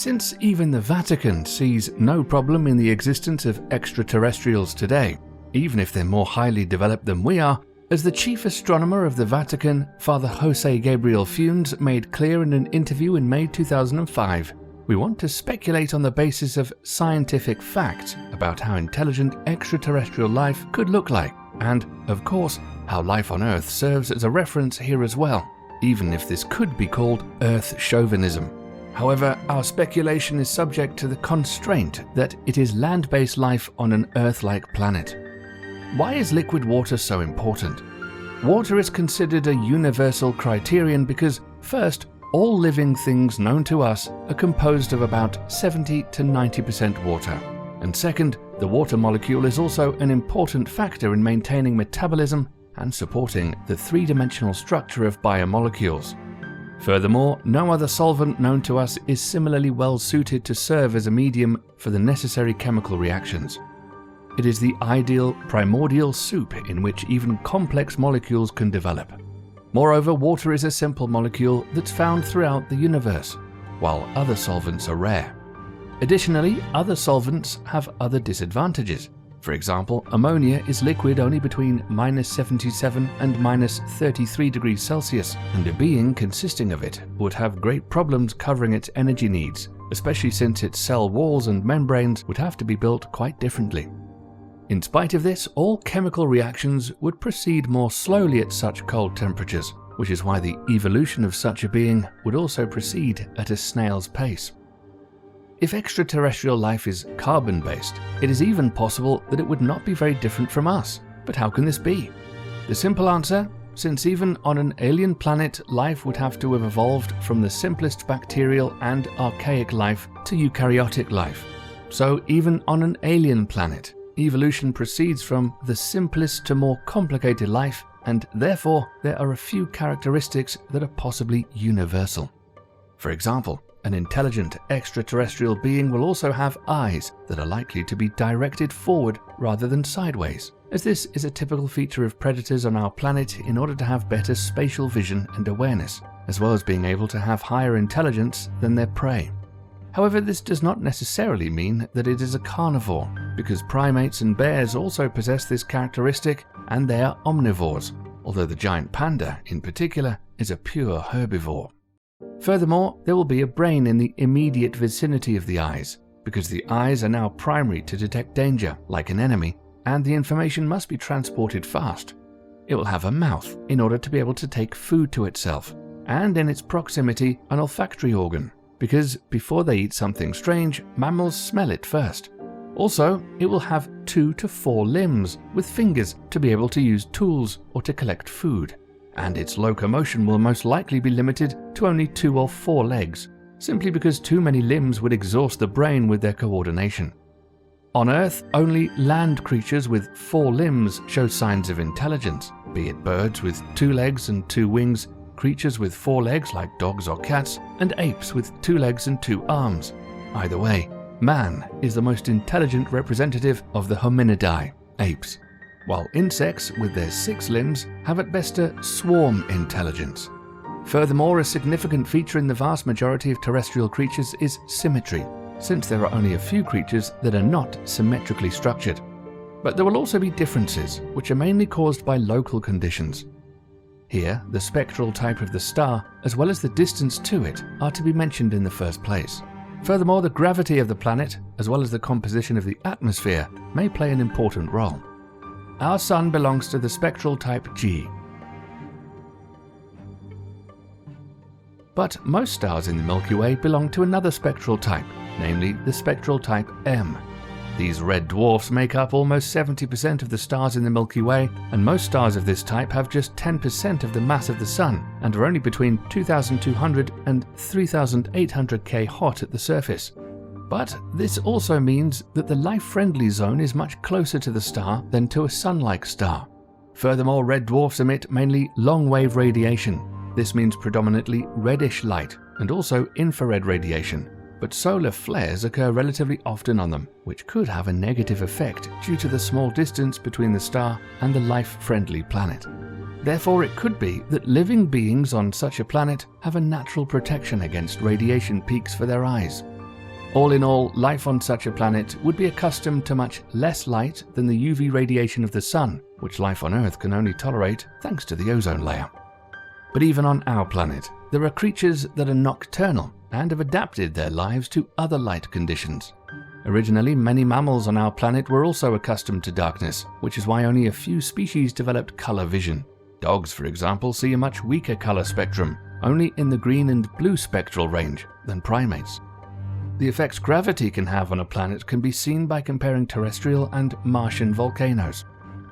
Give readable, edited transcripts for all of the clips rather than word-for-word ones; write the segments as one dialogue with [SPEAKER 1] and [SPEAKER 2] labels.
[SPEAKER 1] Since even the Vatican sees no problem in the existence of extraterrestrials today, even if they're more highly developed than we are, as the chief astronomer of the Vatican, Father José Gabriel Funes, made clear in an interview in May 2005, we want to speculate on the basis of scientific fact about how intelligent extraterrestrial life could look like, and, of course, how life on Earth serves as a reference here as well, even if this could be called Earth chauvinism. However, our speculation is subject to the constraint that it is land-based life on an Earth-like planet. Why is liquid water so important? Water is considered a universal criterion because, first, all living things known to us are composed of about 70 to 90% water. And second, the water molecule is also an important factor in maintaining metabolism and supporting the three-dimensional structure of biomolecules. Furthermore, no other solvent known to us is similarly well suited to serve as a medium for the necessary chemical reactions. It is the ideal primordial soup in which even complex molecules can develop. Moreover, water is a simple molecule that's found throughout the universe, while other solvents are rare. Additionally, other solvents have other disadvantages. For example, ammonia is liquid only between -77 and -33 degrees Celsius, and a being consisting of it would have great problems covering its energy needs, especially since its cell walls and membranes would have to be built quite differently. In spite of this, all chemical reactions would proceed more slowly at such cold temperatures, which is why the evolution of such a being would also proceed at a snail's pace. If extraterrestrial life is carbon-based, it is even possible that it would not be very different from us. But how can this be? The simple answer, since even on an alien planet, life would have to have evolved from the simplest bacterial and archaic life to eukaryotic life. So even on an alien planet, evolution proceeds from the simplest to more complicated life, and therefore there are a few characteristics that are possibly universal. For example, an intelligent extraterrestrial being will also have eyes that are likely to be directed forward rather than sideways, as this is a typical feature of predators on our planet in order to have better spatial vision and awareness, as well as being able to have higher intelligence than their prey. However, this does not necessarily mean that it is a carnivore, because primates and bears also possess this characteristic and they are omnivores, although the giant panda, in particular, is a pure herbivore. Furthermore, there will be a brain in the immediate vicinity of the eyes, because the eyes are now primary to detect danger, like an enemy, and the information must be transported fast. It will have a mouth in order to be able to take food to itself, and in its proximity an olfactory organ, because before they eat something strange, mammals smell it first. Also, it will have 2 to 4 limbs, with fingers to be able to use tools or to collect food. And its locomotion will most likely be limited to only 2 or 4 legs, simply because too many limbs would exhaust the brain with their coordination. On Earth, only land creatures with 4 limbs show signs of intelligence, be it birds with 2 legs and 2 wings, creatures with 4 legs like dogs or cats, and apes with 2 legs and 2 arms. Either way, man is the most intelligent representative of the hominidae, apes, while insects with their 6 limbs have at best a swarm intelligence. Furthermore, a significant feature in the vast majority of terrestrial creatures is symmetry, since there are only a few creatures that are not symmetrically structured. But there will also be differences, which are mainly caused by local conditions. Here, the spectral type of the star, as well as the distance to it, are to be mentioned in the first place. Furthermore, the gravity of the planet, as well as the composition of the atmosphere, may play an important role. Our Sun belongs to the spectral type G. But most stars in the Milky Way belong to another spectral type, namely the spectral type M. These red dwarfs make up almost 70% of the stars in the Milky Way, and most stars of this type have just 10% of the mass of the Sun and are only between 2,200 and 3,800 K hot at the surface. But this also means that the life-friendly zone is much closer to the star than to a Sun-like star. Furthermore, red dwarfs emit mainly long-wave radiation. This means predominantly reddish light and also infrared radiation. But solar flares occur relatively often on them, which could have a negative effect due to the small distance between the star and the life-friendly planet. Therefore, it could be that living beings on such a planet have a natural protection against radiation peaks for their eyes. All in all, life on such a planet would be accustomed to much less light than the UV radiation of the Sun, which life on Earth can only tolerate thanks to the ozone layer. But even on our planet, there are creatures that are nocturnal and have adapted their lives to other light conditions. Originally, many mammals on our planet were also accustomed to darkness, which is why only a few species developed color vision. Dogs, for example, see a much weaker color spectrum, only in the green and blue spectral range, than primates. The effects gravity can have on a planet can be seen by comparing terrestrial and Martian volcanoes.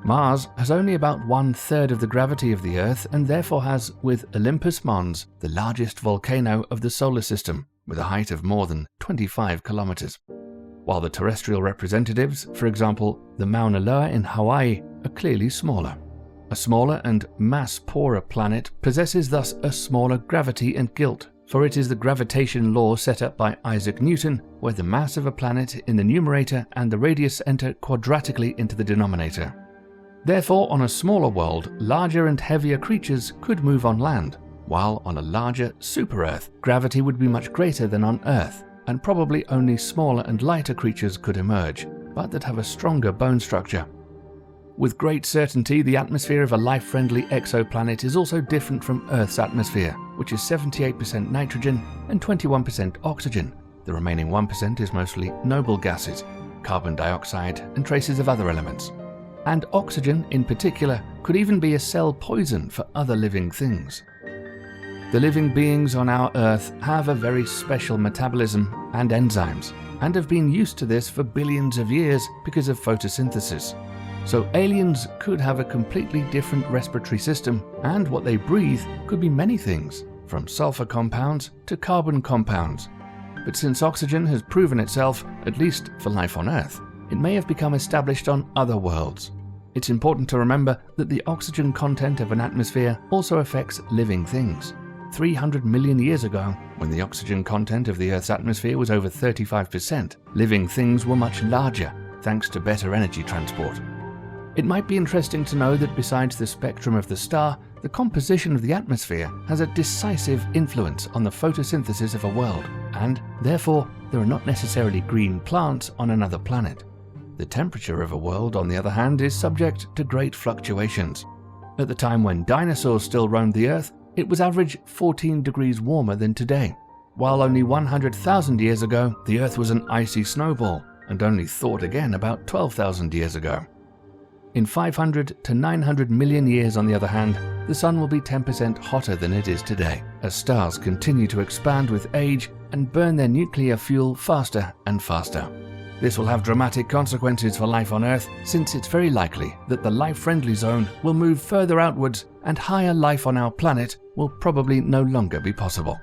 [SPEAKER 1] Mars has only about 1/3 of the gravity of the Earth and therefore has, with Olympus Mons, the largest volcano of the solar system, with a height of more than 25 kilometers. While the terrestrial representatives, for example, the Mauna Loa in Hawaii, are clearly smaller. A smaller and mass-poorer planet possesses thus a smaller gravity and guilt, for it is the gravitation law set up by Isaac Newton, where the mass of a planet in the numerator and the radius enter quadratically into the denominator. Therefore, on a smaller world, larger and heavier creatures could move on land, while on a larger super-Earth, gravity would be much greater than on Earth, and probably only smaller and lighter creatures could emerge, but that have a stronger bone structure. With great certainty, the atmosphere of a life-friendly exoplanet is also different from Earth's atmosphere, which is 78% nitrogen and 21% oxygen. The remaining 1% is mostly noble gases, carbon dioxide and traces of other elements. And oxygen, in particular, could even be a cell poison for other living things. The living beings on our Earth have a very special metabolism and enzymes, and have been used to this for billions of years because of photosynthesis. So aliens could have a completely different respiratory system, and what they breathe could be many things, from sulfur compounds to carbon compounds. But since oxygen has proven itself, at least for life on Earth, it may have become established on other worlds. It's important to remember that the oxygen content of an atmosphere also affects living things. 300 million years ago, when the oxygen content of the Earth's atmosphere was over 35%, living things were much larger, thanks to better energy transport. It might be interesting to know that besides the spectrum of the star, the composition of the atmosphere has a decisive influence on the photosynthesis of a world, and therefore there are not necessarily green plants on another planet. The temperature of a world, on the other hand, is subject to great fluctuations. At the time when dinosaurs still roamed the Earth, it was average 14 degrees warmer than today, while only 100,000 years ago the Earth was an icy snowball, and only thawed again about 12,000 years ago. In 500 to 900 million years, on the other hand, the Sun will be 10% hotter than it is today, as stars continue to expand with age and burn their nuclear fuel faster and faster. This will have dramatic consequences for life on Earth, since it's very likely that the life-friendly zone will move further outwards and higher life on our planet will probably no longer be possible.